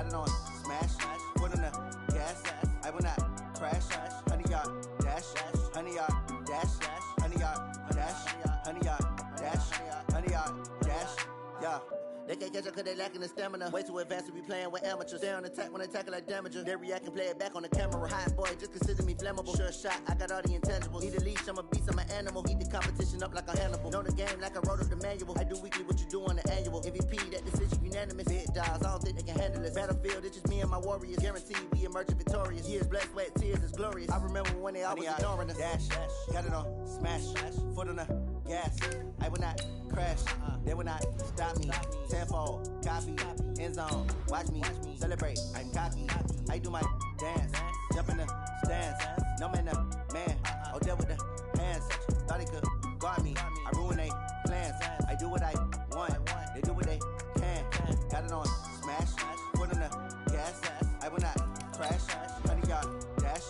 Got it on smash, foot on the gas. I will not crash. 100-yard dash, 100-yard dash, 100-yard dash, 100-yard dash, 100-yard dash. Yeah. They can't catch up cause they lacking the stamina. Way too advanced to be playing with amateurs. Stay on attack when they tackle like damager. They react and play it back on the camera. Hot boy, just consider me flammable. Sure shot, I got all the intangibles. Need a leash, I'm a beast, I'm an animal. Heat the competition up like a Hannibal. Know the game like I wrote up the manual. I do weekly what you do on the annual. MVP, that decision unanimous. Big dogs, I don't think they can handle it. Battlefield, it's just me and my warriors. Guaranteed we emerging victorious. Years, blood, sweat, tears, it's glorious. I remember when they always ignoring us. Dash, got it on smash, foot on the gas. I will not crash, they will not stop me. Tenfold, copy, end zone, watch me celebrate. I'm cocky, I do my dance, jump in the stands. No man, man, oh there with the hands. Thought he could guard me, I ruin they plans. I do what I want, they do what they can. Got it on smash, foot on the gas. I will not crash, 100-yard dash,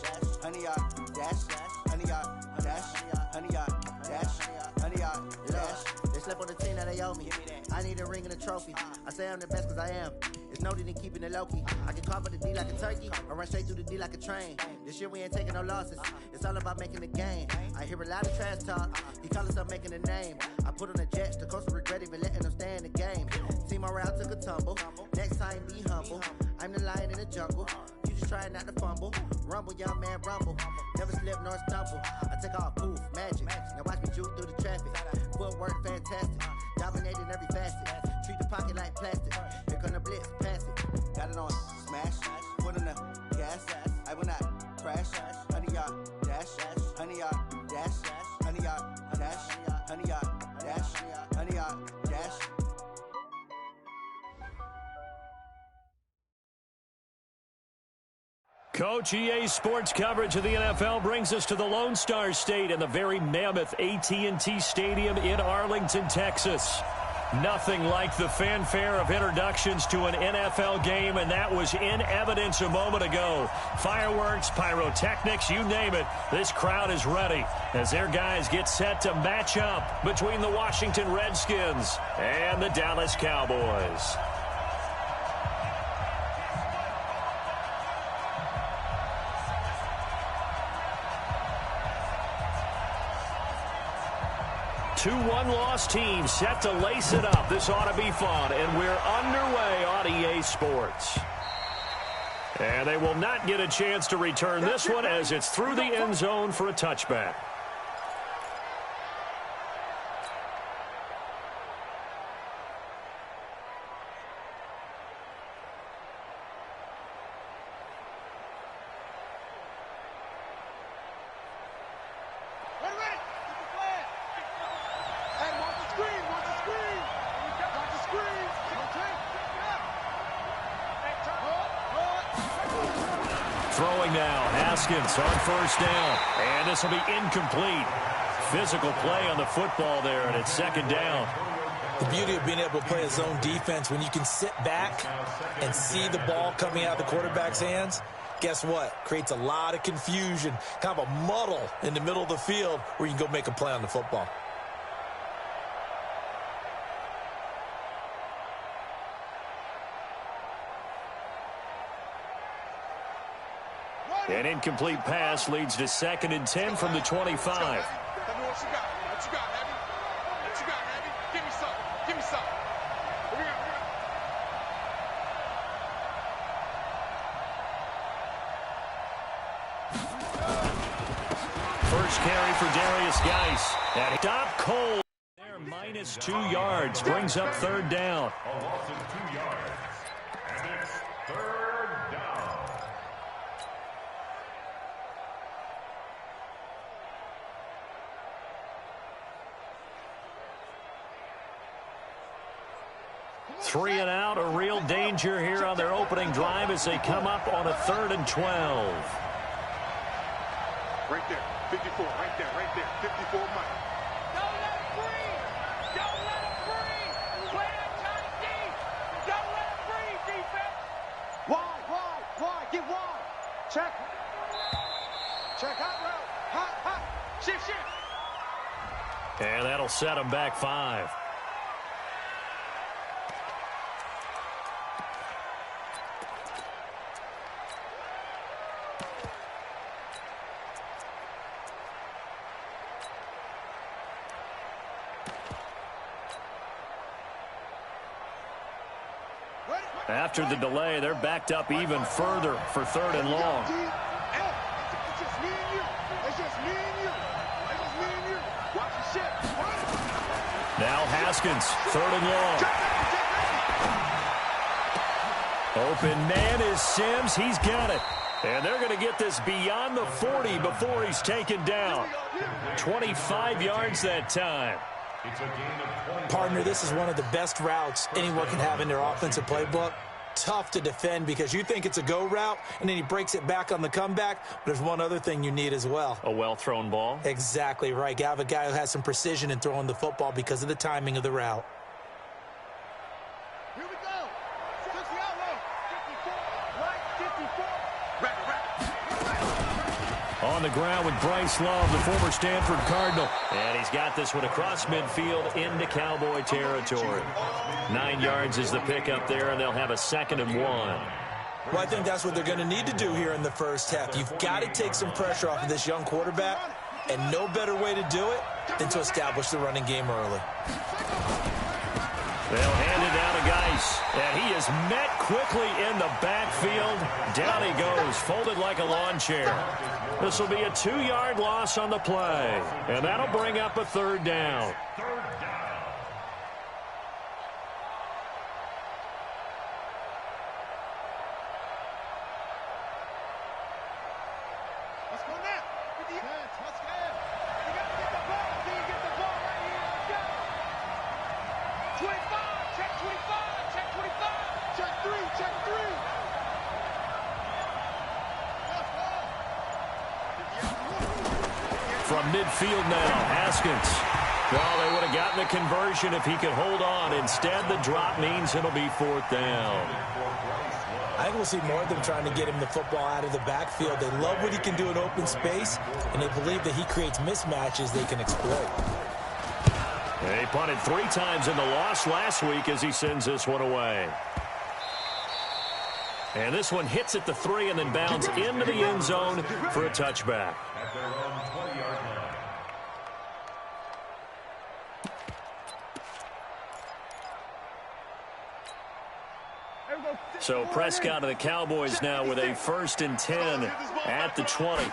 100-yard dash, 100-yard dash, 100-yard dash, 100-yard dash. They slept on the team that they owe me. I need a ring and a trophy. I say I'm the best cause I am. It's noted in keeping it low-key. I can cover the D like a turkey, or run straight through the D like a train. This year we ain't taking no losses. It's all about making the game. I hear a lot of trash talk. He call himself making a name. I put on the Jets. The coach will regret even letting them stay in the game. Team morale took a tumble. Next time be humble. I'm the lion in the jungle. You just trying not to fumble. Rumble, young man, rumble. Never slip nor stumble. I take off, poof, magic. Now watch me juke through the traffic. Footwork fantastic. Dominating every facet. Treat the pocket like plastic. Here come the blitz, pass it. Got it on smash, foot on the gas. I will not crash. 100-yard dash, 100-yard dash, 100-yard dash, 100-yard dash, 100-yard dash. Coach, EA Sports coverage of the NFL brings us to the Lone Star State and the very mammoth AT&T Stadium in Arlington, Texas. Nothing like the fanfare of introductions to an NFL game, and that was in evidence a moment ago. Fireworks, pyrotechnics, you name it. This crowd is ready as their guys get set to match up between the Washington Redskins and the Dallas Cowboys. Two one-loss teams set to lace it up. This ought to be fun, and we're underway on EA Sports. And they will not get a chance to return this one as it's through the end zone for a touchback. Throwing now, Haskins on first down, and this will be incomplete. Physical play on the football there, and it's second down. The beauty of being able to play a zone defense, when you can sit back and see the ball coming out of the quarterback's hands, guess what? Creates a lot of confusion, kind of a muddle in the middle of the field where you can go make a play on the football. An incomplete pass leads to 2nd and 10 from the 25. Tell me what you got. What you got, Heavy? What you got, Heavy? Give me something. Give me something. Here we go. First carry for Darius Geis. And stop cold. There, minus 2 yards. Brings up third down. A loss of 2 yards. And it's third down. Three and out, a real danger here on their opening drive as they come up on a 3rd and 12. Right there, 54, right there, 54 Mike. Don't let him breathe! Don't let him breathe! Play that Johnny D! Don't let him breathe, defense! Wide, get wide! Check out route! Hot! Shift! And that'll set them back 5. After the delay, they're backed up even further for 3rd and long. It's just me and you. It's just me and you. It's just me and you. Watch the shit. Now Haskins, 3rd and long. Open man is Sims. He's got it. And they're going to get this beyond the 40 before he's taken down. 25 yards that time. Partner, this is one of the best routes anyone can have in their offensive playbook. Tough to defend because you think it's a go route, and then he breaks it back on the comeback. But there's one other thing you need as well. A well-thrown ball. Exactly right. You have a guy who has some precision in throwing the football because of the timing of the route. Here we go. 60 out low. 54. Right. 54. On the ground with Bryce Love, the former Stanford Cardinal. And he's got this one across midfield into Cowboy territory. 9 yards is the pickup there, and they'll have a 2nd and 1. Well, I think that's what they're going to need to do here in the first half. You've got to take some pressure off of this young quarterback, and no better way to do it than to establish the running game early. They'll hand it down to Geis, and he is met quickly in the backfield. Down he goes, folded like a lawn chair. This will be a 2-yard loss on the play, and that'll bring up a 3rd down. Let's go now. 50 yards. Let's go. You got to get the ball. You get the ball right here. Let's go. 25. Check 25. Check 25. Check 3. Check 3. From midfield now, Haskins. Well, they would have gotten the conversion if he could hold on. Instead, the drop means it'll be 4th down. I think we'll see more of them trying to get him the football out of the backfield. They love what he can do in open space, and they believe that he creates mismatches they can exploit. He punted 3 times in the loss last week as he sends this one away. And this one hits at the 3 and then bounds into the end zone for a touchback. So Prescott of the Cowboys now with a 1st and 10 at the 20.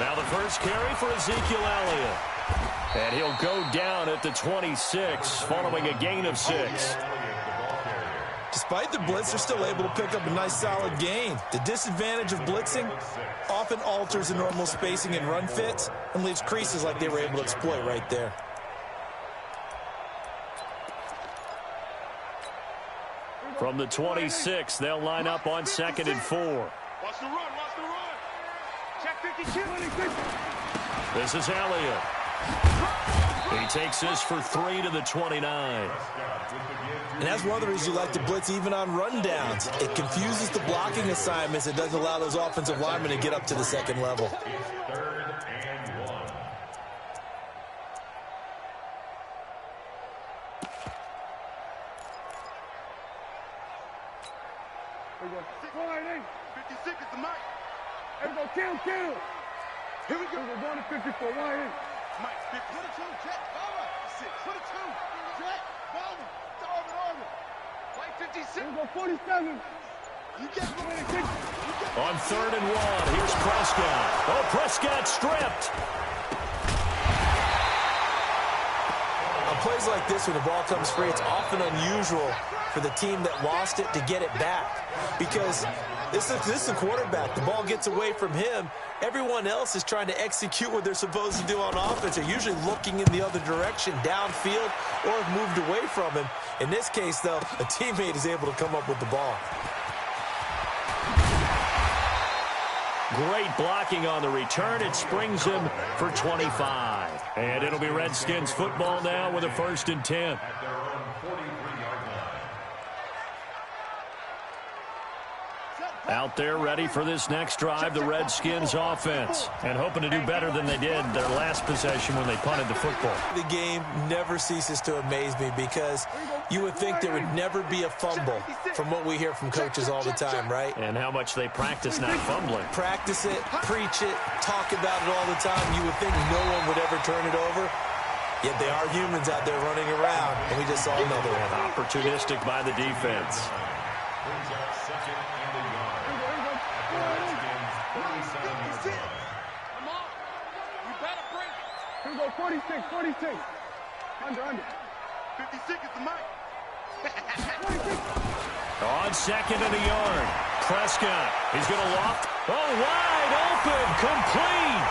Now the first carry for Ezekiel Elliott. And he'll go down at the 26 following a gain of 6. Despite the blitz, they're still able to pick up a nice solid gain. The disadvantage of blitzing often alters the normal spacing and run fits and leaves creases like they were able to exploit right there. From the 26, they'll line up on 2nd and 4. Watch the run. Watch the run. Check 52. This is Elliott. He takes this for 3 to the 29. And that's one of the reasons you like to blitz even on rundowns. It confuses the blocking assignments. It doesn't allow those offensive linemen to get up to the 2nd level. 3rd and 1. We're going 56 is the mic. Here we go, count. Here we go. We're going to 54. Why ain't? Mike, 22, check, over. 22, check, over. Mike, 56. Here we go, 47. You get 26. On 3rd and 1, here's Prescott. Oh, Prescott stripped. On plays like this, when the ball comes free, it's often unusual for the team that lost it to get it back. Because this is the quarterback. The ball gets away from him. Everyone else is trying to execute what they're supposed to do on offense. They're usually looking in the other direction, downfield, or have moved away from him. In this case, though, a teammate is able to come up with the ball. Great blocking on the return. It springs him for 25. And it'll be Redskins football now with a 1st and 10. Out there ready for this next drive, the Redskins offense. And hoping to do better than they did their last possession when they punted the football. The game never ceases to amaze me because you would think there would never be a fumble from what we hear from coaches all the time, right? And how much they practice not fumbling. Practice it, preach it, talk about it all the time. You would think no one would ever turn it over. Yet they are humans out there running around, and we just saw another one. Opportunistic by the defense. Brings up second and a yard. The Redskins, 37 yards line. Come on. You better bring it. Here we go, 46, 46. Under. 56 is the mic. 46. On second and a yard. Prescott. He's going to loft. Oh, wide open. Complete.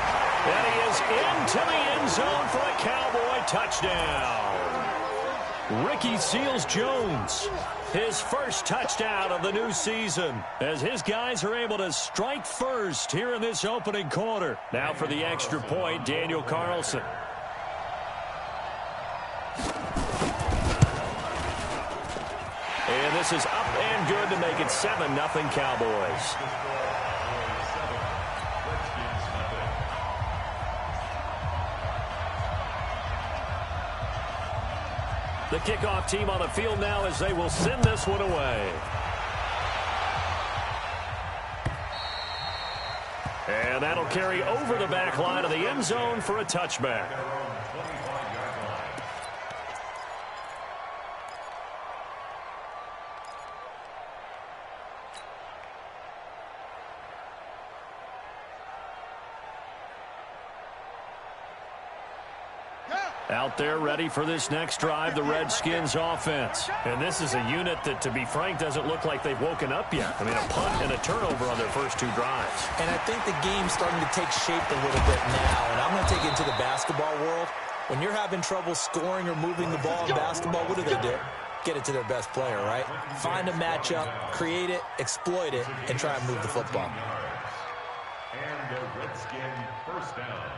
And he is into the end zone for a Cowboy touchdown. Ricky Seals-Jones, his first touchdown of the new season, as his guys are able to strike first here in this opening quarter. Now for the extra point, Daniel Carlson. And this is up and good to make it 7-0 Cowboys. The kickoff team on the field now as they will send this one away. And that'll carry over the back line of the end zone for a touchback. Out there ready for this next drive, the Redskins offense. And this is a unit that, to be frank, doesn't look like they've woken up yet. I mean, a punt and a turnover on their first two drives. And I think the game's starting to take shape a little bit now. And I'm going to take it into the basketball world. When you're having trouble scoring or moving the ball in basketball, what do? Get it to their best player, right? Find a matchup, create it, exploit it, and try and move the football. And the Redskin first down.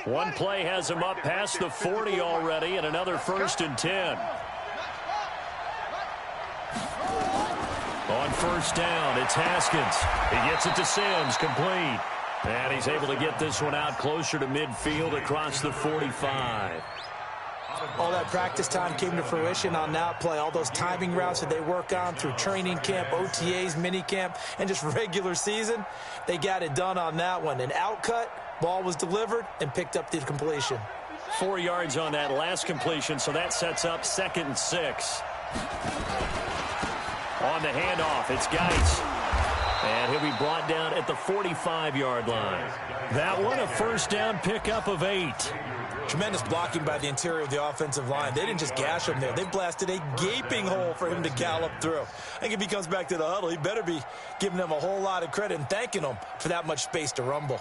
One play has him up past the 40 already, and another 1st and 10. On first down, it's Haskins. He gets it to Sims, complete. And he's able to get this one out closer to midfield across the 45. All that practice time came to fruition on that play. All those timing routes that they work on through training camp, OTAs, minicamp, and just regular season, they got it done on that one. An outcut, ball was delivered, and picked up the completion. 4 yards on that last completion, so that sets up 2nd and 6. On the handoff, it's Geis. And he'll be brought down at the 45-yard line. That one, a first down pickup of 8. Tremendous blocking by the interior of the offensive line. They didn't just gash him there. They blasted a gaping hole for him to gallop through. I think if he comes back to the huddle, he better be giving them a whole lot of credit and thanking them for that much space to rumble.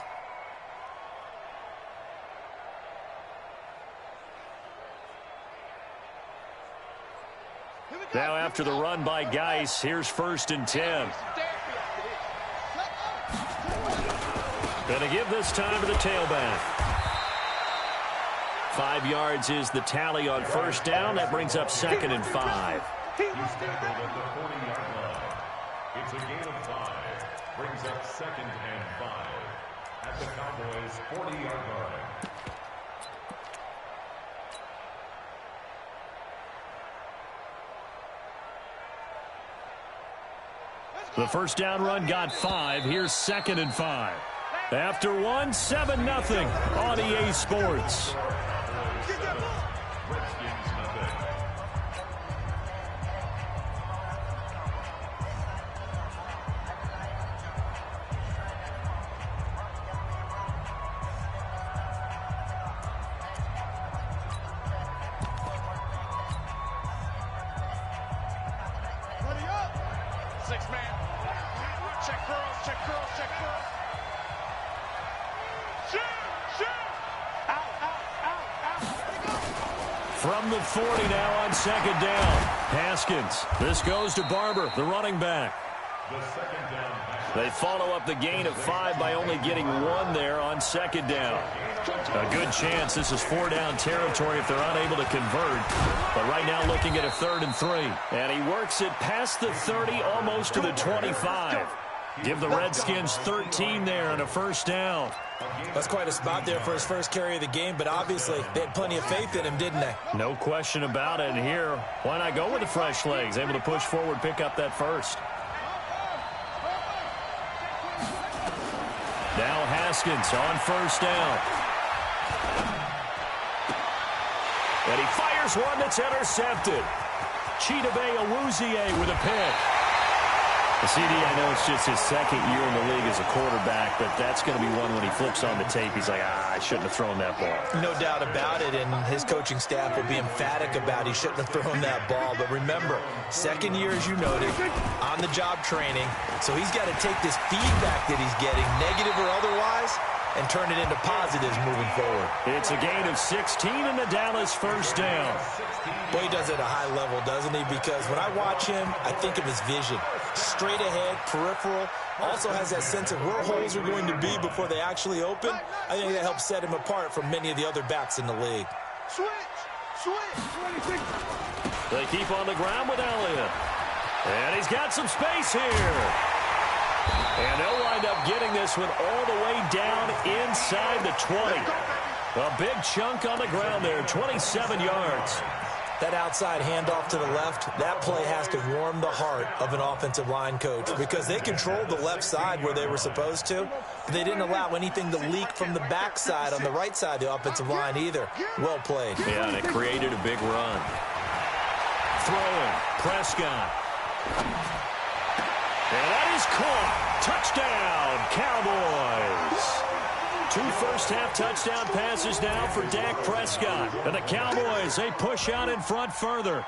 Now after the run by Geis, here's 1st and 10. Gonna give this time to the tailback. 5 yards is the tally on first down. That brings up 2nd and 5. He's tackled at the 40-yard line. It's a gain of 5. Brings up 2nd and 5 at the Cowboys' 40-yard line. The first down run got 5. Here's 2nd and 5. After one, 7-0 on EA Sports. From the 40 now on 2nd down. Haskins. This goes to Barber, the running back. They follow up the gain of 5 by only getting 1 there on 2nd down. A good chance this is 4-down territory if they're unable to convert. But right now looking at a 3rd and 3. And he works it past the 30, almost to the 25. Give the Redskins 13 there and a first down. That's quite a spot there for his first carry of the game, but obviously they had plenty of faith in him, didn't they? No question about it. And here, why not go with the fresh legs? Able to push forward, pick up that first. Now Haskins on first down. And he fires one that's intercepted. Chidobe Awuzie with a pick. CD, I know it's just his second year in the league as a quarterback, but that's going to be one when he flips on the tape. He's like, I shouldn't have thrown that ball. No doubt about it, and his coaching staff will be emphatic about he shouldn't have thrown that ball. But remember, second year, as you noted, on-the-job training, so he's got to take this feedback that he's getting, negative or otherwise, and turn it into positives moving forward. It's a gain of 16 and the Dallas first down. Boy, he does it at a high level, doesn't he? Because when I watch him, I think of his vision. Straight ahead, peripheral, also has that sense of where holes are going to be before they actually open. I think that helps set him apart from many of the other backs in the league. Switch! They keep on the ground with Elliott. And he's got some space here. And they'll wind up getting this one all the way down inside the 20. A big chunk on the ground there, 27 yards. That outside handoff to the left, that play has to warm the heart of an offensive line coach because they controlled the left side where they were supposed to. But they didn't allow anything to leak from the backside on the right side of the offensive line either. Well played. Yeah, and it created a big run. Throwing, Prescott. And that is caught. Touchdown, Cowboys. 2 first-half touchdown passes now for Dak Prescott. And the Cowboys, they push out in front further.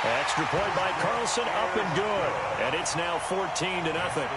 Extra point by Carlson, up and good. And it's now 14-0.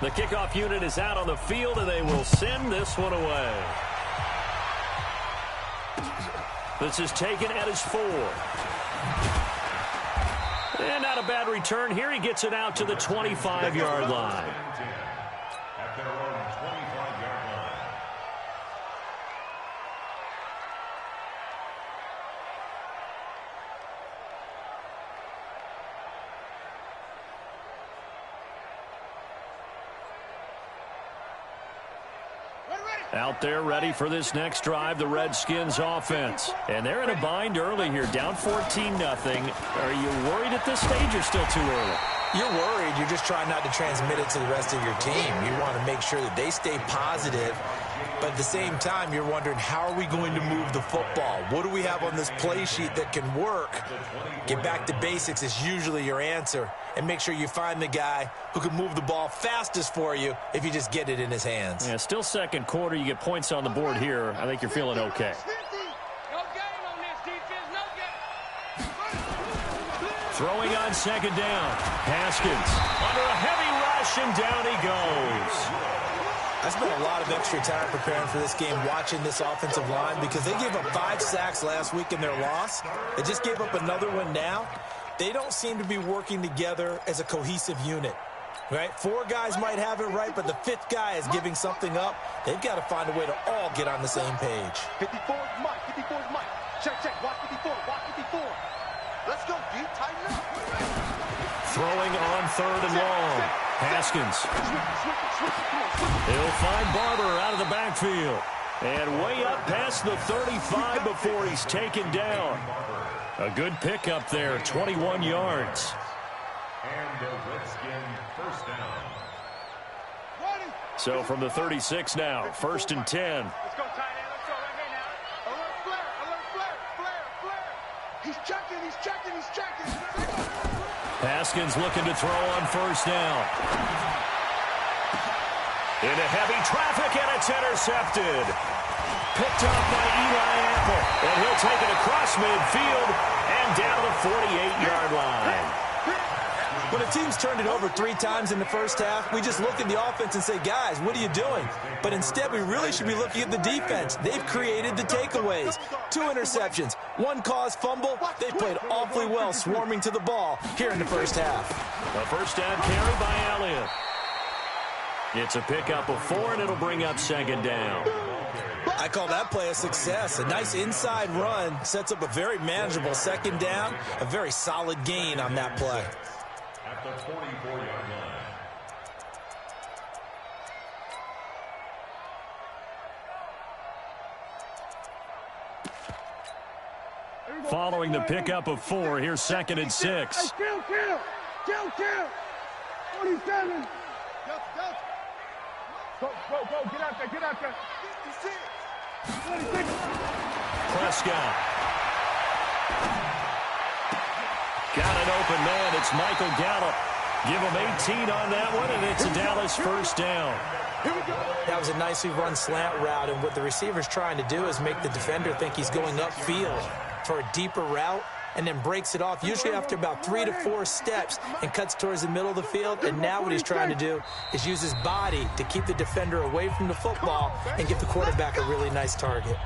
The kickoff unit is out on the field, and they will send this one away. This is taken at his 4. And not a bad return here. He gets it out to the 25-yard line. At their own 25-yard line. Out there ready for this next drive, the Redskins offense. And they're in a bind early here, down 14-0. Are you worried at this stage or still too early? You're worried. You're just trying not to transmit it to the rest of your team. You want to make sure that they stay positive. But at the same time, you're wondering, how are we going to move the football? What do we have on this play sheet that can work? Get back to basics is usually your answer. And make sure you find the guy who can move the ball fastest for you if you just get it in his hands. Yeah, still second quarter. You get points on the board here. I think you're feeling okay. No game on this defense, no game. Throwing on second down. Haskins under a heavy rush, and down he goes. I spent a lot of extra time preparing for this game watching this offensive line because they gave up 5 sacks last week in their loss. They just gave up another one now. They don't seem to be working together as a cohesive unit, right? 4 guys might have it right, but the 5th guy is giving something up. They've got to find a way to all get on the same page. 54 is Mike. 54 is Mike. Check. Watch 54. Watch 54. Let's go, deep, tighten up. Throwing on 3rd and long. Haskins. He'll find Barber out of the backfield. And way up past the 35 before he's taken down. A good pickup there, 21 yards. And a Redskin first down. So from the 36 now, 1st and 10. Let's go, tight end. Let's go right here now. Alert flare. He's checking. Haskins looking to throw on 1st down. Into heavy traffic, and it's intercepted. Picked up by Eli Apple. And he'll take it across midfield and down the 48-yard line. When a team's turned it over 3 times in the first half, we just look at the offense and say, guys, what are you doing? But instead, we really should be looking at the defense. They've created the takeaways. 2 interceptions, 1 caused fumble. They played awfully well swarming to the ball here in the first half. A first down carry by Elliott. It's a pickup of 4, and it'll bring up second down. I call that play a success. A nice inside run sets up a very manageable second down. A very solid gain on that play. At the 44-yard line. Following the pickup of 4, here's 2nd and 6. Kill. 47. Go. Get out there. 26. Prescott. Got an open man. It's Michael Gallup. Give him 18 on that one, and it's a Dallas first down. That was a nicely run slant route, and what the receiver's trying to do is make the defender think he's going upfield for a deeper route, and then breaks it off, usually after about 3 to 4 steps, and cuts towards the middle of the field. And now what he's trying to do is use his body to keep the defender away from the football and give the quarterback a really nice target.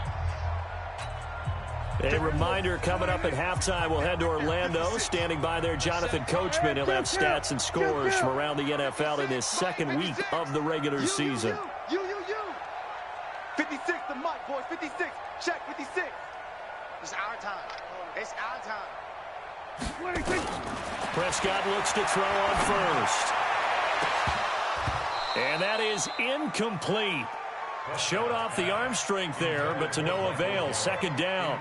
A reminder, coming up at halftime, we'll head to Orlando. Standing by there, Jonathan Coachman. He'll have stats and scores from around the NFL in his 2nd week of the regular season. 56, the mic, boys. 56. Check 56. It's our time. It's our time. Prescott looks to throw on first. And that is incomplete. Showed off the arm strength there, but to no avail. Second down.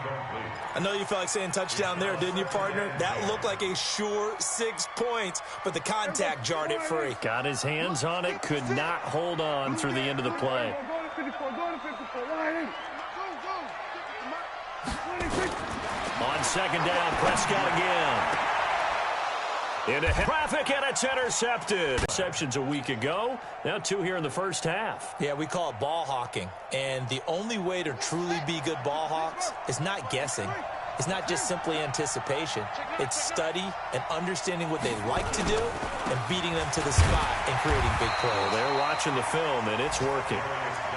I know you felt like saying touchdown there, didn't you, partner? That looked like a sure 6 points, but the contact jarred it free. Got his hands on it, could not hold on through the end of the play. On second down, Prescott again. Into traffic, and it's intercepted. Interceptions a week ago. Now 2 here in the first half. Yeah, we call it ball hawking. And the only way to truly be good ball hawks is not guessing. It's not just simply anticipation. It's study and understanding what they like to do and beating them to the spot and creating big plays. Well, they're watching the film, and it's working.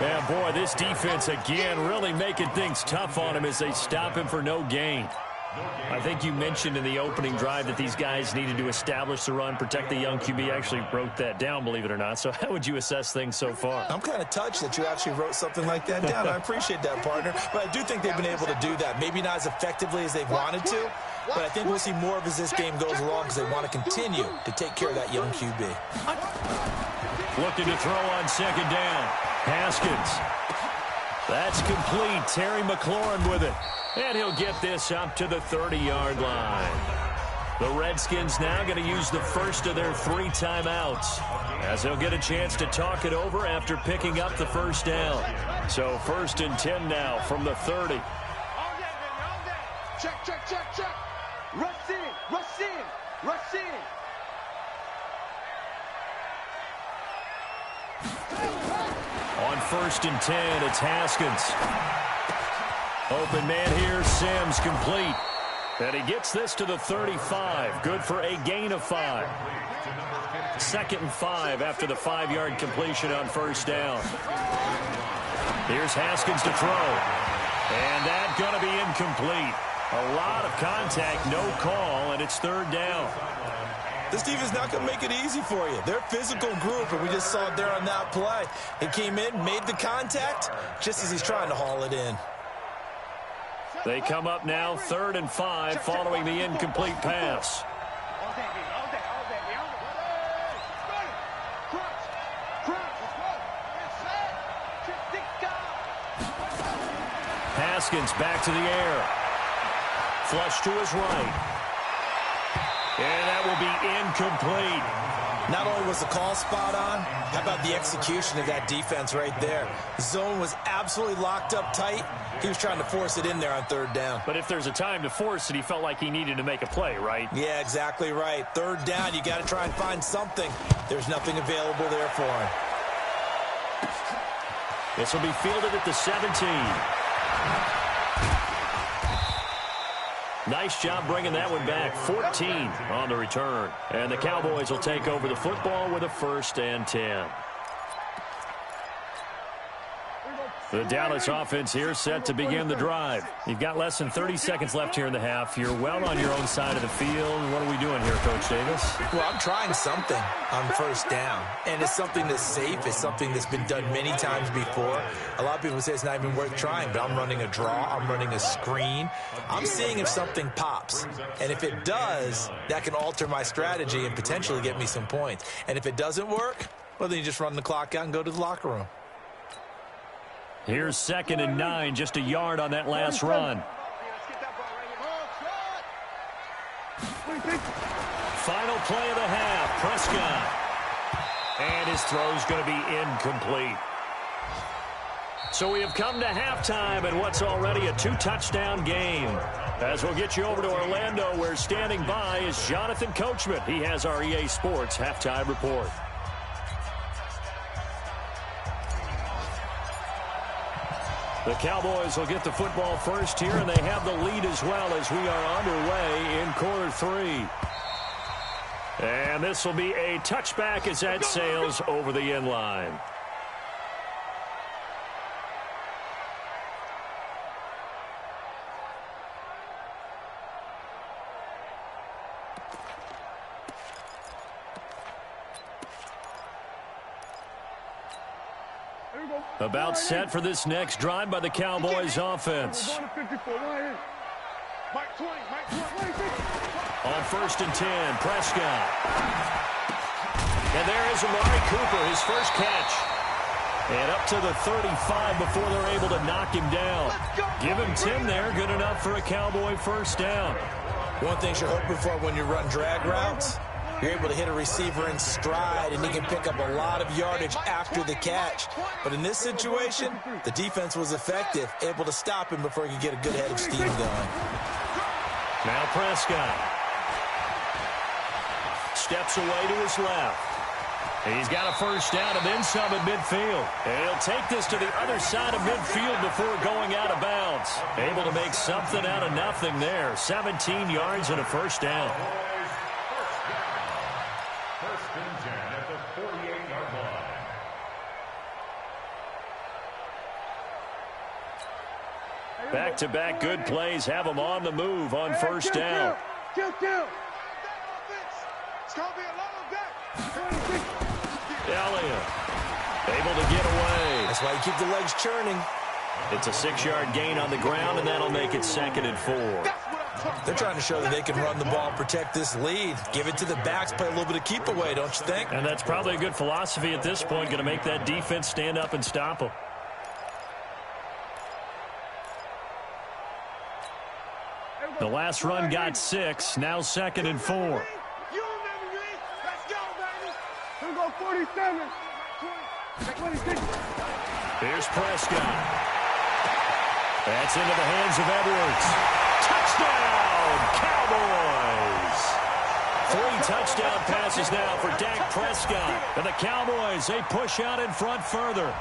Man, boy, this defense again really making things tough on him as they stop him for no gain. I think you mentioned in the opening drive that these guys needed to establish the run, protect the young QB. Actually wrote that down, believe it or not. So how would you assess things so far? I'm kind of touched that you actually wrote something like that down. I appreciate that, partner. But I do think they've been able to do that. Maybe not as effectively as they've wanted to, but I think we'll see more of as this game goes along because they want to continue to take care of that young QB. Looking to throw on second down. Haskins. That's complete. Terry McLaurin with it. And he'll get this up to the 30-yard line. The Redskins now going to use the first of their 3 timeouts, as they'll get a chance to talk it over after picking up the first down. So 1st and 10 now from the 30. All day, baby, all day. Check. Rush in. On 1st and 10, it's Haskins. Open man here, Sims, complete. And he gets this to the 35. Good for a gain of 5. 2nd and 5 after the 5-yard completion on first down. Here's Haskins to throw. And that's going to be incomplete. A lot of contact, no call, and it's 3rd down. This defense is not going to make it easy for you. They're a physical group, and we just saw it there on that play. He came in, made the contact, just as he's trying to haul it in. They come up now 3rd and 5 following the incomplete pass. All day, baby. Haskins back to the air. Flush to his right. And that will be incomplete. Not only was the call spot on, how about the execution of that defense right there? The zone was absolutely locked up tight. He was trying to force it in there on 3rd down. But if there's a time to force it, he felt like he needed to make a play, right? Yeah, exactly right. 3rd down, you got to try and find something. There's nothing available there for him. This will be fielded at the 17. Nice job bringing that one back. 14 on the return. And the Cowboys will take over the football with a 1st and 10. The Dallas offense here set to begin the drive. You've got less than 30 seconds left here in the half. You're well on your own side of the field. What are we doing here, Coach Davis? Well, I'm trying something on 1st down, and it's something that's safe. It's something that's been done many times before. A lot of people say it's not even worth trying, but I'm running a draw. I'm running a screen. I'm seeing if something pops, and if it does, that can alter my strategy and potentially get me some points. And if it doesn't work, well, then you just run the clock out and go to the locker room. Here's 2nd and 9, just a yard on that last run. Final play of the half, Prescott. And his throw's going to be incomplete. So we have come to halftime in what's already a 2-touchdown game. As we'll get you over to Orlando, where standing by is Jonathan Coachman. He has our EA Sports halftime report. The Cowboys will get the football first here, and they have the lead as well as we are underway in quarter 3. And this will be a touchback as that sails over the end line. About set for this next drive by the Cowboys offense. On 1st and 10, Prescott. And there is Amari Cooper, his first catch. And up to the 35 before they're able to knock him down. Give him 10 there, good enough for a Cowboy 1st down. One thing you're hoping for when you run drag routes, you're able to hit a receiver in stride, and he can pick up a lot of yardage after the catch. But in this situation, the defense was effective, able to stop him before he could get a good head of steam going. Now Prescott steps away to his left. He's got a 1st down and then some at midfield. And he'll take this to the other side of midfield before going out of bounds. Able to make something out of nothing there. 17 yards and a 1st down. Back-to-back good plays have them on the move on 1st down. Elliott able to get away. That's why you keep the legs churning. It's a 6-yard gain on the ground, and that'll make it 2nd and 4. They're trying to show that they can run the ball and protect this lead. Give it to the backs, play a little bit of keep away, don't you think? And that's probably a good philosophy at this point, going to make that defense stand up and stop them. The last run got 6, now 2nd and 4. Let's go, baby. Here we go, 47. 26. Here's Prescott. That's into the hands of Edwards. Touchdown, Cowboys! 3 touchdown passes now for Dak Prescott. And the Cowboys, they push out in front further.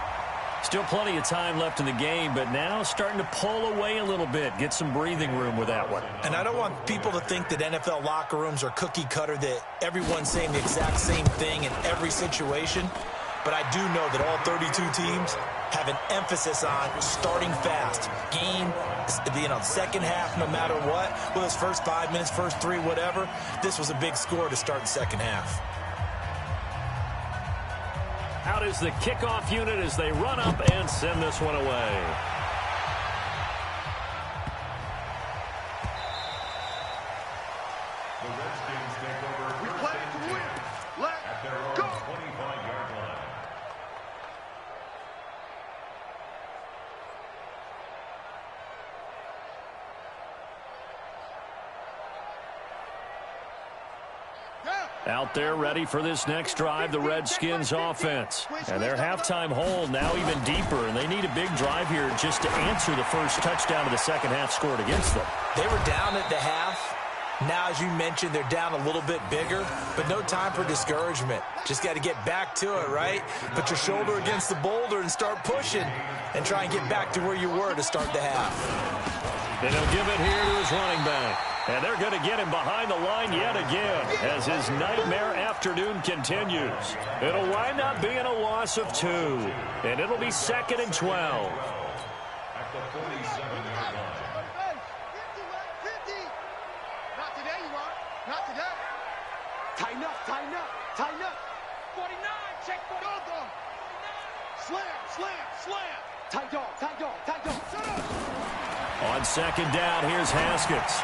Still plenty of time left in the game, but now starting to pull away a little bit, get some breathing room with that one. And I don't want people to think that NFL locker rooms are cookie cutter, that everyone's saying the exact same thing in every situation. But I do know that all 32 teams have an emphasis on starting fast. Game, second half, no matter what. Well, those first 5 minutes, first 3, whatever. This was a big score to start the second half. Out is the kickoff unit as they run up and send this one away. The Redskins take over. We play to win. Let's go. 25-yard line. Out there ready for this next drive, the Redskins offense. And their halftime hole now even deeper, and they need a big drive here just to answer the first touchdown of the second half scored against them. They were down at the half. Now, as you mentioned, they're down a little bit bigger, but no time for discouragement. Just got to get back to it, right? Put your shoulder against the boulder and start pushing and try and get back to where you were to start the half. And he'll give it here to his running back. And they're going to get him behind the line yet again as his nightmare afternoon continues. It'll wind up being a loss of 2. And it'll be 2nd and 12. At the 47-yard line. 50. Not today, you are. Not today. Tighten up, tighten up, tighten up. 49, check 49. Slam. Tight dog. Shut up. On 2nd down, here's Haskins.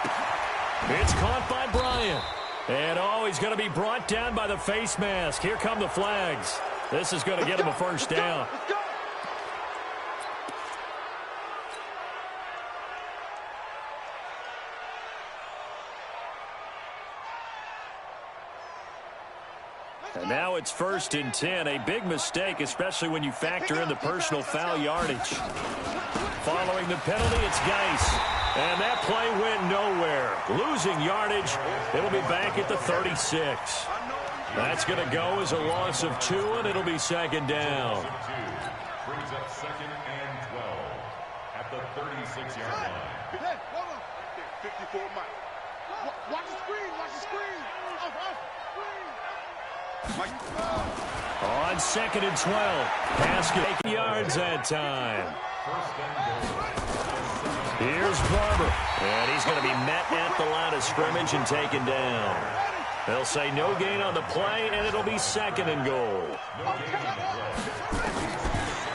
It's caught by Bryant. And, he's going to be brought down by the face mask. Here come the flags. This is going to get him a first down. Let's go. And now it's 1st and 10. A big mistake, especially when you factor in the personal foul yardage. Following the penalty, it's Geis. And that play went nowhere. Losing yardage. It'll be back at the 36. That's going to go as a loss of 2, and it'll be 2nd down. Brings up 2nd and 12 at the 36-yard line. Hey, hold on. 54 Mike. Watch the screen. Off. On 2nd and 12. Haskins 8 yards that time. First and goal. Here's Barber. And he's going to be met at the line of scrimmage and taken down. They'll say no gain on the play, and it'll be 2nd and goal.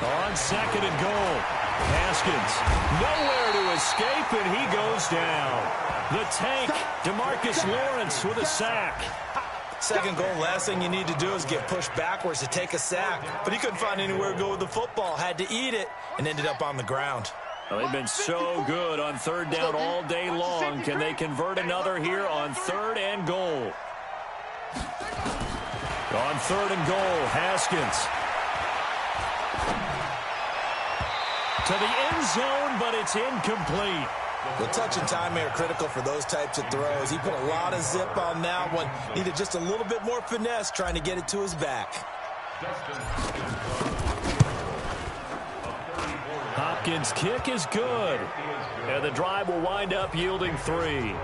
On 2nd and goal. Haskins nowhere to escape, and he goes down. The tank, DeMarcus Lawrence with a sack. 2nd goal, last thing you need to do is get pushed backwards to take a sack. But he couldn't find anywhere to go with the football. Had to eat it and ended up on the ground. Well, they've been so good on 3rd down all day long. Can they convert another here on 3rd and goal? On 3rd and goal, Haskins. To the end zone, but it's incomplete. The touch and timing are critical for those types of throws. He put a lot of zip on that one. Needed just a little bit more finesse trying to get it to his back. Hopkins' kick is good. And the drive will wind up yielding 3.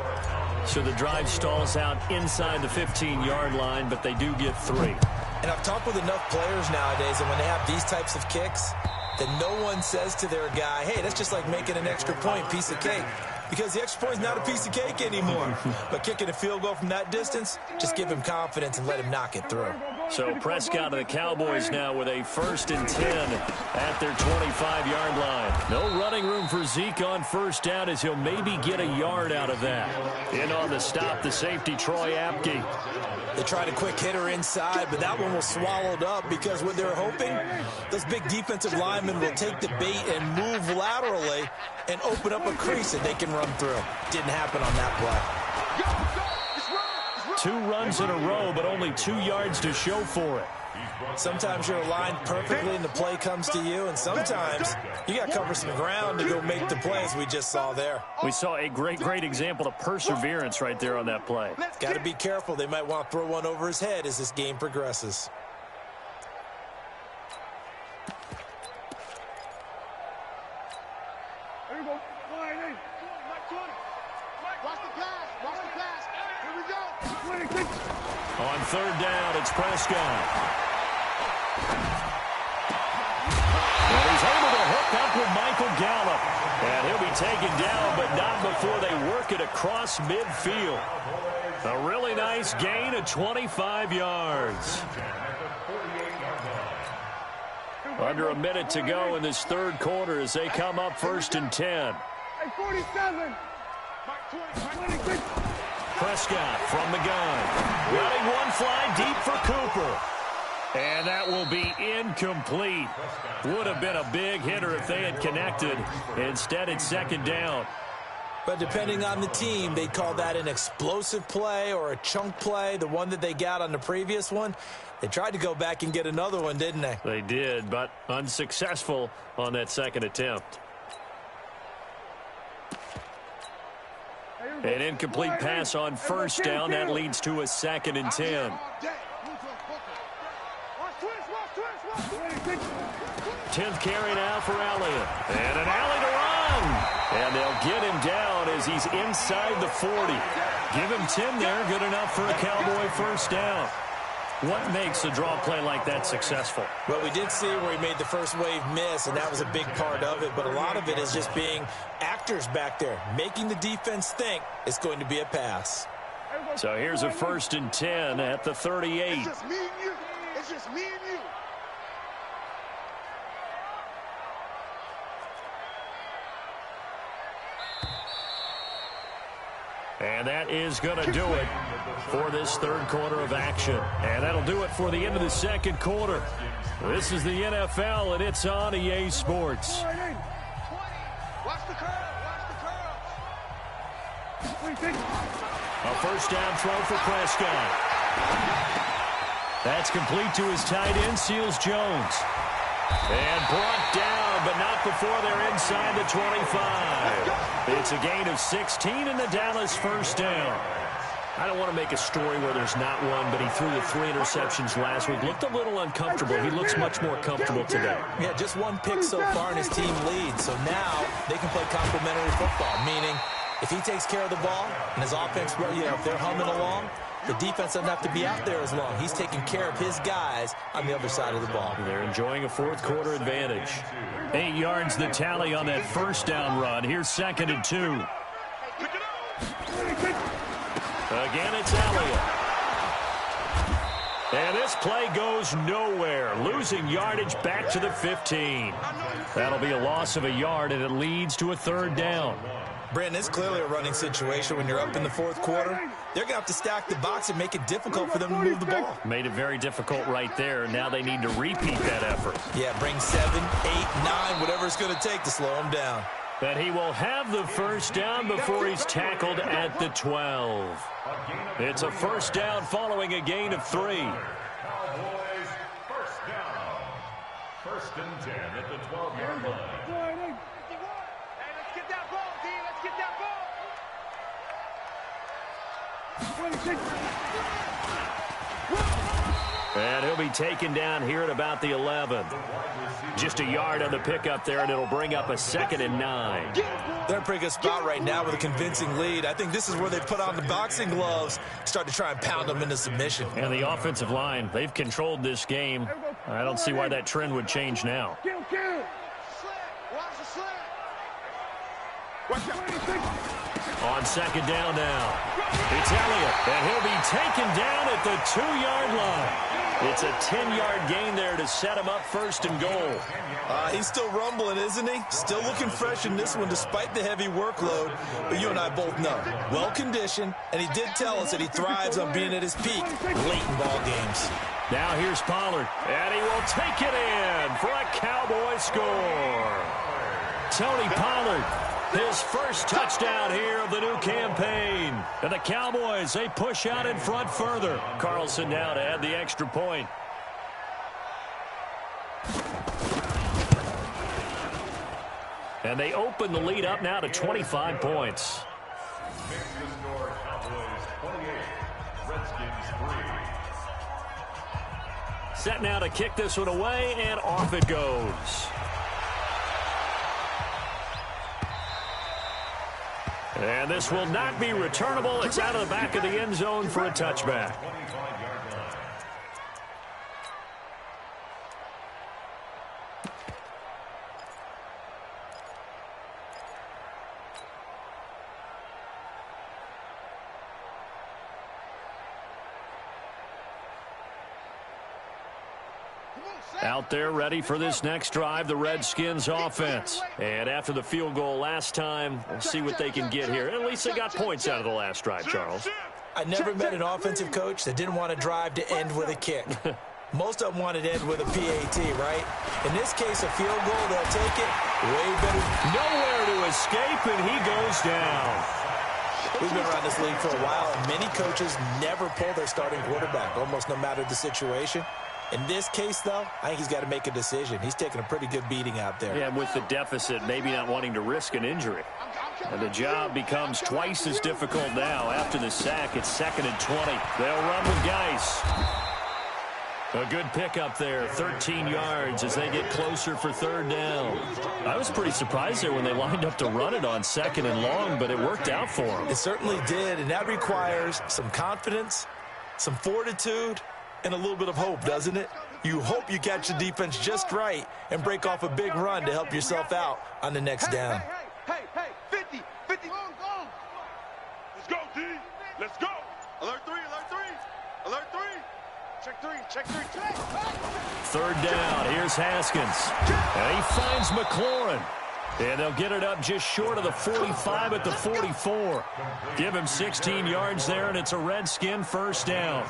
So the drive stalls out inside the 15-yard line, but they do get 3. And I've talked with enough players nowadays, and when they have these types of kicks, that no one says to their guy, hey, that's just like making an extra point, piece of cake. Because the extra point is not a piece of cake anymore. But kicking a field goal from that distance, just give him confidence and let him knock it through. So Prescott and the Cowboys now with a 1st and 10 at their 25-yard line. No running room for Zeke on 1st down as he'll maybe get a yard out of that. In on the stop, the safety, Troy Apke. They tried a quick hitter inside, but that one was swallowed up because what they're hoping, those big defensive linemen will take the bait and move laterally and open up a crease that they can run through. Didn't happen on that play. 2 runs in a row, but only 2 yards to show for it. Sometimes you're aligned perfectly and the play comes to you, and sometimes you got to cover some ground to go make the plays we just saw there. We saw a great example of perseverance right there on that play. Got to be careful. They might want to throw one over his head as this game progresses. There you go. Watch the pass. Here we go. On 3rd down, it's Prescott. And he's able to hook up with Michael Gallup. And he'll be taken down, but not before they work it across midfield. A really nice gain of 25 yards. Under a minute to go in this 3rd quarter as they come up 1st and 10. Hey, 47. Prescott from the gun. Letting one fly deep for Cooper. And that will be incomplete. Would have been a big hitter if they had connected. Instead, it's 2nd down. But depending on the team, they call that an explosive play or a chunk play. The one that they got on the previous one, they tried to go back and get another one, didn't they? They did, but unsuccessful on that 2nd attempt. An incomplete pass on 1st down. That leads to a 2nd and 10. 10th carry now for Elliott. And an alley to run. And they'll get him down as he's inside the 40. Give him 10 there. Good enough for a Cowboy first down. What makes a draw play like that successful? Well, we did see where he made the first wave miss, and that was a big part of it. But a lot of it is just being actors back there, making the defense think it's going to be a pass. So here's a 1st and 10 at the 38. It's just me and you. It's just me and you. And that is going to do it for this third quarter of action. And that'll do it for the end of the second quarter. This is the NFL, and it's on EA Sports. Watch the curl. Watch the curl. A first down throw for Prescott. That's complete to his tight end, Seals Jones. And brought down, but not before they're inside the 25. It's a gain of 16 and the Dallas first down. I don't want to make a story where there's not one, but he threw the 3 interceptions last week. Looked a little uncomfortable. He looks much more comfortable today. Yeah, just 1 pick so far and his team leads. So now they can play complementary football, meaning if he takes care of the ball and his offense, if they're humming along, the defense doesn't have to be out there as long. He's taking care of his guys on the other side of the ball. They're enjoying a fourth quarter advantage. 8 yards the tally on that first down run. Here's 2nd and 2. Again, it's Elliott. And this play goes nowhere. Losing yardage back to the 15. That'll be a loss of a yard, and it leads to a 3rd down. Brandon, it's clearly a running situation when you're up in the fourth quarter. They're going to have to stack the box and make it difficult for them to move the ball. Made it very difficult right there. Now they need to repeat that effort. Yeah, bring 7, 8, 9, whatever it's going to take to slow them down. But he will have the first down before he's tackled at the 12. It's a first down following a gain of 3. Cowboys first down. 1st and 10 at the 12-yard line. Hey, let's get that ball, D. Let's get that ball. And he'll be taken down here at about the 11. Just a yard on the pickup there, and it'll bring up a 2nd and 9. They're in a pretty good spot right now with a convincing lead. I think this is where they put on the boxing gloves, start to try and pound them into submission. And the offensive line, they've controlled this game. I don't see why that trend would change now. Watch the slant. On 2nd down now, it's Elliott, and he'll be taken down at the 2-yard line. It's a 10-yard gain there to set him up 1st and goal. He's still rumbling, isn't he? Still looking fresh in this one despite the heavy workload. But you and I both know, well-conditioned, and he did tell us that he thrives on being at his peak late in ball games. Now here's Pollard, and he will take it in for a Cowboy score. Tony Pollard, his first touchdown here of the new campaign. And the Cowboys, they push out in front further. Carlson now to add the extra point. And they open the lead up now to 25 points. Makes the score Cowboys 28, Redskins 3. Set now to kick this one away, and off it goes. And this will not be returnable. It's out of the back of the end zone for a touchback. 25-yard line. Out there ready for this next drive, the Redskins offense. And after the field goal last time, we'll see what they can get here. At least they got points out of the last drive, Charles. I never met an offensive coach that didn't want to drive to end with a kick. Most of them wanted to end with a PAT, right? In this case, a field goal, they'll take it way better. Nowhere to escape, and he goes down. We've been around this league for a while, and many coaches never pull their starting quarterback, almost no matter the situation. In this case, though, I think he's got to make a decision. He's taking a pretty good beating out there. Yeah, with the deficit, maybe not wanting to risk an injury. And the job becomes twice as difficult now. After the sack, it's 2nd and 20. They'll run with Geis. A good pickup there, 13 yards as they get closer for third down. I was pretty surprised there when they lined up to run it on second and long, but it worked out for them. It certainly did, and that requires some confidence, some fortitude, and a little bit of hope, doesn't it? You hope you catch the defense just right and break off a big run to help yourself out on the next down. Hey, 50. Go. Let's go, D. Let's go. Alert 3. Check three. Third down, here's Haskins. And he finds McLaurin. And they'll get it up just short of the 45 at the 44. Give him 16 yards there, and it's a Redskin first down.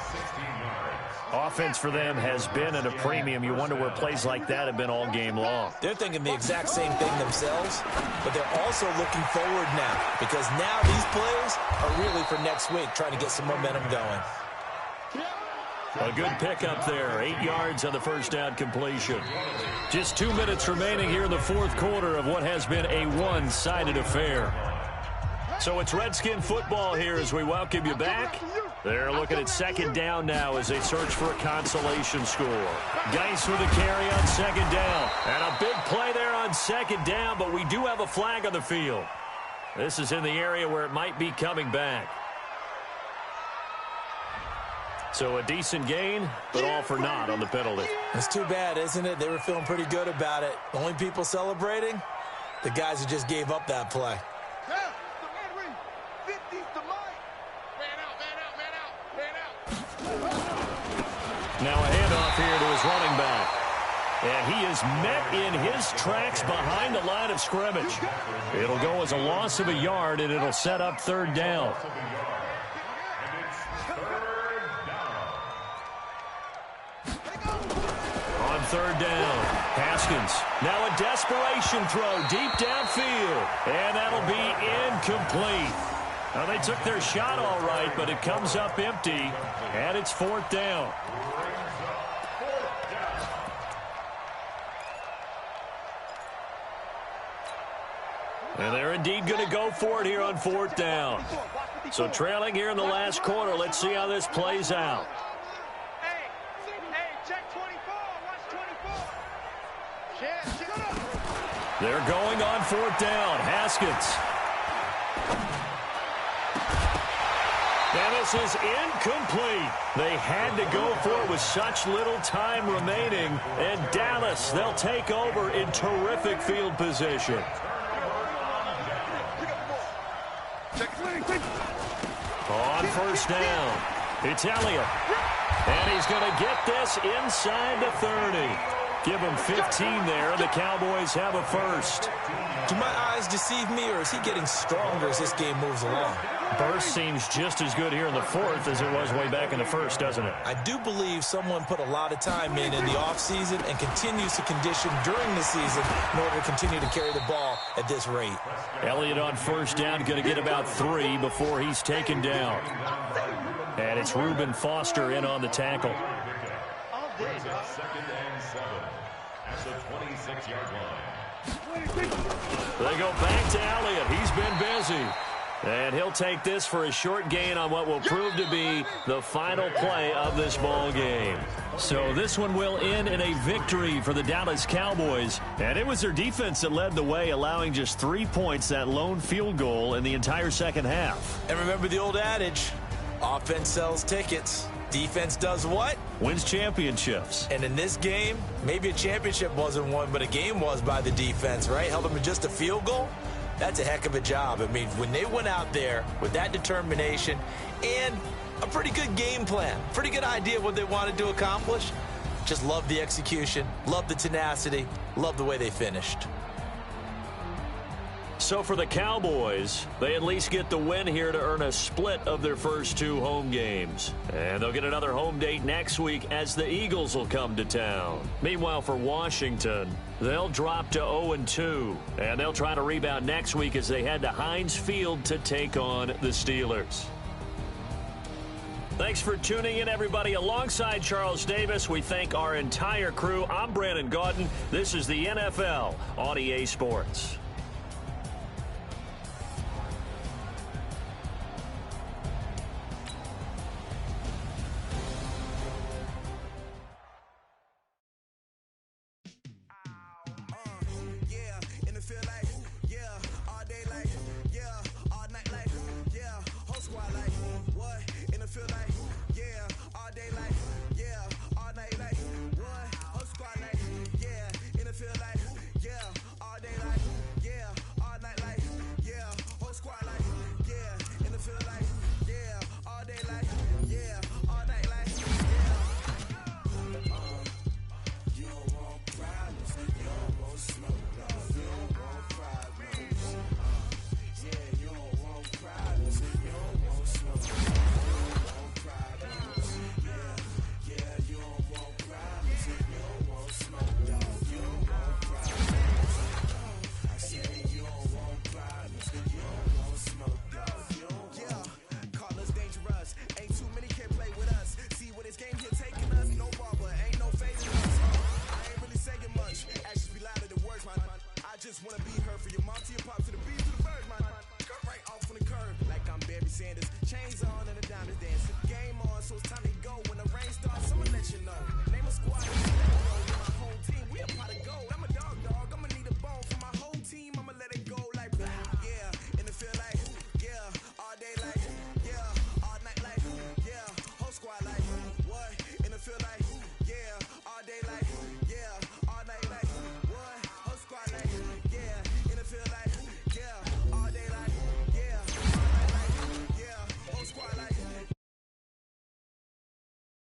Offense for them has been at a premium. You wonder where plays like that have been all game long. They're thinking the exact same thing themselves, but they're also looking forward now because now these plays are really for next week, trying to get some momentum going. A good pickup there, 8 yards on the first down completion. Just 2 minutes remaining here in the fourth quarter of what has been a one-sided affair. So it's Redskin football here as we welcome you back. They're looking at second down now as they search for a consolation score. Geis with a carry on second down. And a big play there on second down, but we do have a flag on the field. This is in the area where it might be coming back. So a decent gain, but all for naught on the penalty. It's too bad, isn't it? They were feeling pretty good about it. The only people celebrating, the guys who just gave up that play. Now a handoff here to his running back. And he is met in his tracks behind the line of scrimmage. It'll go as a loss of a yard, and it'll set up third down. Third down, Haskins. Now a desperation throw deep downfield, and that'll be incomplete. Now they took their shot all right, but it comes up empty, and it's fourth down. And they're indeed going to go for it here on fourth down. So trailing here in the last quarter, let's see how this plays out. They're going on fourth down. Haskins. And this is incomplete. They had to go for it with such little time remaining. And Dallas, they'll take over in terrific field position. On first down, it's Elliott. And he's going to get this inside the 30. Give him 15 there. The Cowboys have a first. Do my eyes deceive me, or is he getting stronger as this game moves along? Burst seems just as good here in the fourth as it was way back in the first, doesn't it? I do believe someone put a lot of time in the offseason and continues to condition during the season in order to continue to carry the ball at this rate. Elliott on first down, going to get about 3 before he's taken down. And it's Reuben Foster in on the tackle. Second and 7 at the 26-yard line. They go back to Elliott. He's been busy. And he'll take this for a short gain on what will prove to be the final play of this ball game. So this one will end in a victory for the Dallas Cowboys. And it was their defense that led the way, allowing just 3 points, that lone field goal in the entire second half. And remember the old adage, offense sells tickets. Defense does what? Wins championships. And in this game, maybe a championship wasn't won, but a game was by the defense, right? Held them to just a field goal. That's a heck of a job. I mean, when they went out there with that determination and a pretty good game plan, pretty good idea of what they wanted to accomplish, just love the execution, love the tenacity, love the way they finished. So for the Cowboys, they at least get the win here to earn a split of their first 2 home games. And they'll get another home date next week as the Eagles will come to town. Meanwhile, for Washington, they'll drop to 0-2. And they'll try to rebound next week as they head to Heinz Field to take on the Steelers. Thanks for tuning in, everybody. Alongside Charles Davis, we thank our entire crew. I'm Brandon Gaudin. This is the NFL on EA Sports. feel like, yeah, all day like, yeah, all night like, yeah, whole squad like, what? In the feel like, yeah, all day like, yeah, all night like, what? Whole squad like, yeah, in the feel like, yeah, all day like, yeah, all night like, yeah, whole squad like, yeah, in the feel like, yeah, all day like, yeah, all night like, yeah. You don't want problems, you don't want smoke, dog. You don't want problems. Yeah, you don't want problems, you don't want smoke, dog. You don't want problems. Yeah, you don't want problems, you don't want smoke, dog. You don't want problems. I said you don't want problems, you don't want smoke, dog. You don't want. Yeah, call us dangerous. Ain't too many can play with us. See what this game here taking us. No barber, ain't no fading us. I ain't really saying much. Actions be louder than words, man. I just wanna be heard for your mom to your pop to the beat to the bird, man. Cut right off on the curb like I'm Barry Sanders. Chains on and the diamonds dancing. Game on, so it's time to go. When the rain starts, I'ma let you know. Name a squad.